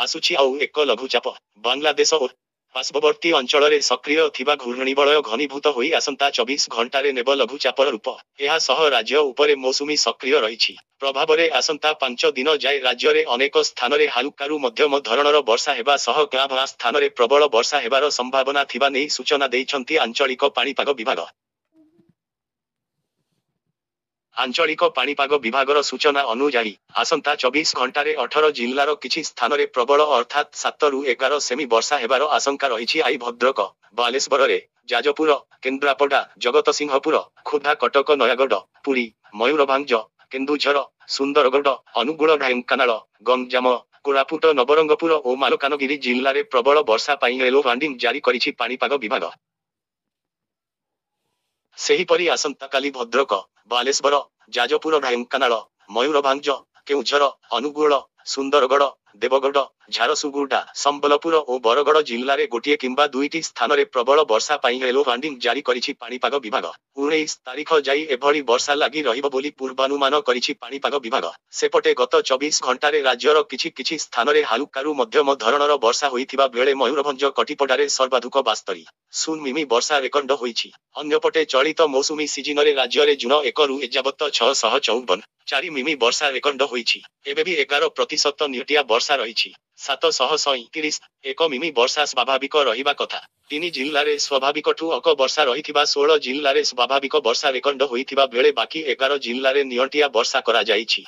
आसुछि आउ एक लघुचाप बांग्लादेश ओ पार्श्ववर्ती अंचल सक्रिय थिबा घूर्णिबलय घनीभूत होई आसंता 24 घंटारे नेब लघुचापर रूप एहा सह राज्य उपरे मौसुमी सक्रिय रहिछि। प्रभावरे आसंता 5 दिन जाय राज्य रे अनेक स्थानरे हालुकारू मध्यम धरणर वर्षा हेबा सह गाँ भा स्थानरे प्रबल वर्षा हेबार संभावना थिबा नेई सूचना दैछन्ति आंचलिक पाणीपाग विभाग। आंचलिक पाणीपाग विभागर सूचना अनुजाई आसंता 24 घंटारे 18 जिल्लार किछि स्थानरे प्रबल अर्थात 7 रु 11 सेमी वर्षा हेबार आशंका रहिछि। आई भद्रक बालेश्वररे जाजपुर केन्द्रापड़ा जगतसिंहपुर खोर्धा कटक नयागढ़ पुरी मयूरभंज केन्दुझर सुंदरगढ़ अनुगुल ढेंकानाल गंजाम कोरापुट नवरंगपुर और मालकानगिरी जिल्लारे प्रबल वर्षा पाई येलो वार्निंग जारी करिछि पाणीपाग विभाग। सेहीपरि आसंताकाली भद्रक बालेश्वर जाजपुर ढेंकानाल मयूरभंज केउझर अनुगुल सुंदरगढ़ देवगढ़ झारसुगुड़ा संबलपुर और बरगढ़ जिल्ला रे गोटिए किंबा दुईटी स्थान रे प्रबल वर्षा पाई येलो वार्निंग जारी करिछि पाणीपाग विभाग। 19 तारीख जाई एभली वर्षा लागि रहिब बोली पूर्वानुमान करिछि पाणीपाग विभाग। सेपटे गत 24 घंटारे राज्यर किछि किछि स्थान रे हालुकारू मध्यम धरणर वर्षा होइथिबा बेले मयूरभंज कटिपडारे सर्वाधिक 72 मिमी वर्षा रेकर्ड होइछि। अन्यपटे चलित मौसुमी सीजन रे राज्य रे जून 1 रु एजाबत 654 मिमी वर्षा रेकर्ड होइछि। एबे भी 11% निहटिया वर्षा रहिछि। 737 1 मिमी वर्षा स्वाभाविक रहिबा कथा। 3 जिल्लारे स्वाभाविकठू अक वर्षा रहिथिबा 16 जिल्लारे स्वाभाविक वर्षा रेकर्ड होइथिबा बेले बाकी 11 जिल्लारे निहटिया वर्षा करा जाइछि।